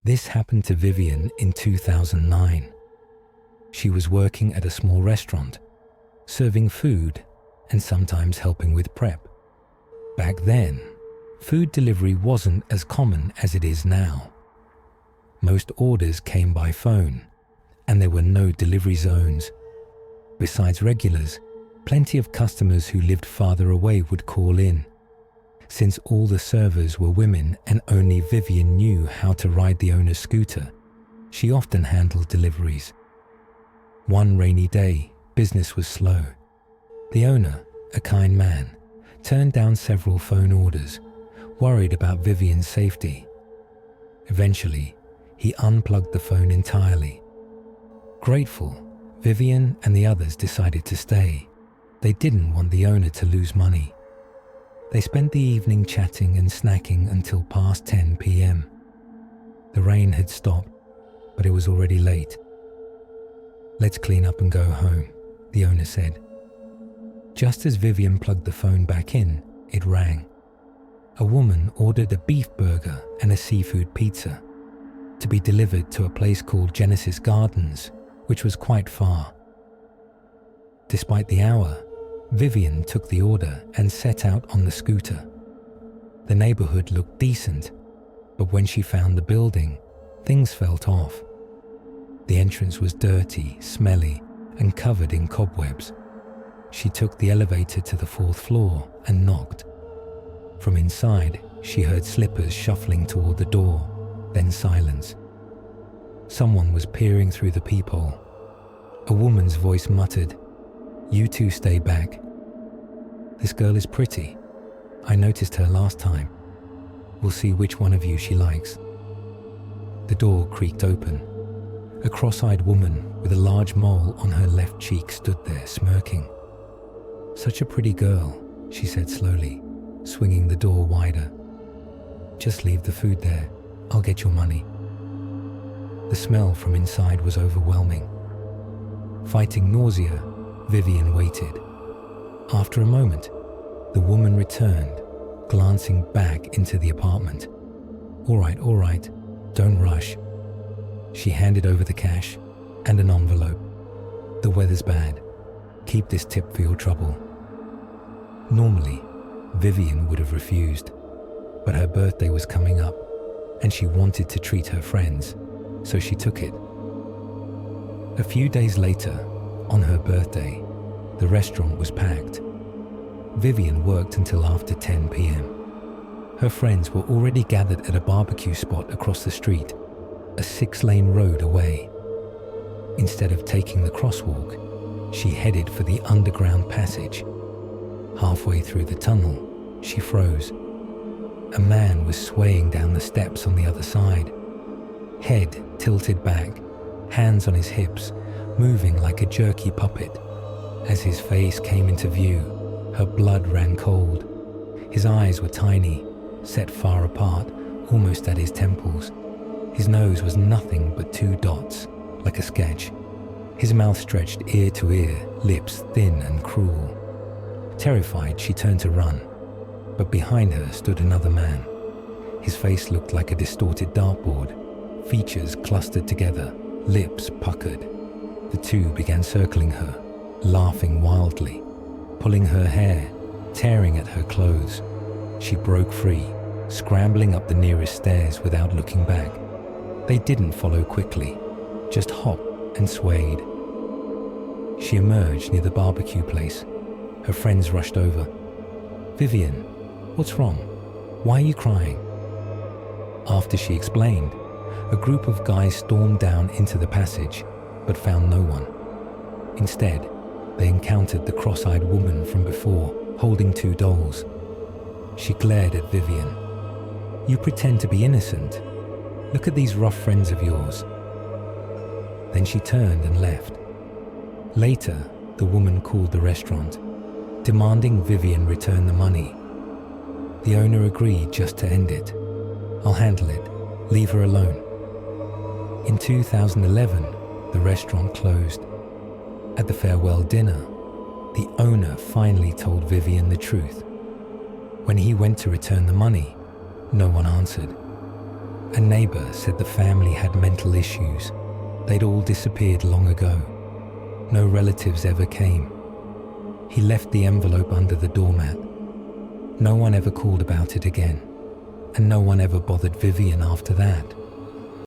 This happened to Vivian in 2009. She was working at a small restaurant, serving food and sometimes helping with prep. Back then, food delivery wasn't as common as it is now. Most orders came by phone, and there were no delivery zones. Besides regulars, plenty of customers who lived farther away would call in. Since all the servers were women and only Vivian knew how to ride the owner's scooter, she often handled deliveries. One rainy day, business was slow. The owner, a kind man, turned down several phone orders, worried about Vivian's safety. Eventually, he unplugged the phone entirely. Grateful, Vivian and the others decided to stay. They didn't want the owner to lose money. They spent the evening chatting and snacking until past 10 p.m. The rain had stopped, but it was already late. "Let's clean up and go home," the owner said. Just as Vivian plugged the phone back in, it rang. A woman ordered a beef burger and a seafood pizza to be delivered to a place called Genesis Gardens, which was quite far. Despite the hour, Vivian took the order and set out on the scooter. The neighborhood looked decent, but when she found the building, things felt off. The entrance was dirty, smelly, and covered in cobwebs. She took the elevator to the 4th floor and knocked. From inside, she heard slippers shuffling toward the door, then silence. Someone was peering through the peephole. A woman's voice muttered, "You two stay back. This girl is pretty. I noticed her last time. We'll see which one of you she likes." The door creaked open. A cross-eyed woman with a large mole on her left cheek stood there, smirking. "Such a pretty girl," she said slowly, swinging the door wider. "Just leave the food there. I'll get your money." The smell from inside was overwhelming. Fighting nausea, Vivian waited. After a moment, the woman returned, glancing back into the apartment. All right, don't rush." She handed over the cash and an envelope. "The weather's bad. Keep this tip for your trouble." Normally, Vivian would have refused, but her birthday was coming up, and she wanted to treat her friends, so she took it. A few days later, on her birthday, the restaurant was packed. Vivian worked until after 10 p.m. Her friends were already gathered at a barbecue spot across the street, a 6-lane road away. Instead of taking the crosswalk, she headed for the underground passage. Halfway through the tunnel, she froze. A man was swaying down the steps on the other side, head tilted back, hands on his hips, moving like a jerky puppet. As his face came into view, her blood ran cold. His eyes were tiny, set far apart, almost at his temples. His nose was nothing but 2 dots, like a sketch. His mouth stretched ear to ear, lips thin and cruel. Terrified, she turned to run, but behind her stood another man. His face looked like a distorted dartboard, features clustered together, lips puckered. The two began circling her, laughing wildly, pulling her hair, tearing at her clothes. She broke free, scrambling up the nearest stairs without looking back. They didn't follow quickly, just hopped and swayed. She emerged near the barbecue place. Her friends rushed over. "Vivian, what's wrong? Why are you crying?" After she explained, a group of guys stormed down into the passage, but found no one. Instead, they encountered the cross-eyed woman from before, holding 2 dolls. She glared at Vivian. "You pretend to be innocent. Look at these rough friends of yours." Then she turned and left. Later, the woman called the restaurant, demanding Vivian return the money. The owner agreed just to end it. "I'll handle it. Leave her alone." In 2011, the restaurant closed. At the farewell dinner, the owner finally told Vivian the truth. When he went to return the money, no one answered. A neighbor said the family had mental issues. They'd all disappeared long ago. No relatives ever came. He left the envelope under the doormat. No one ever called about it again, and no one ever bothered Vivian after that.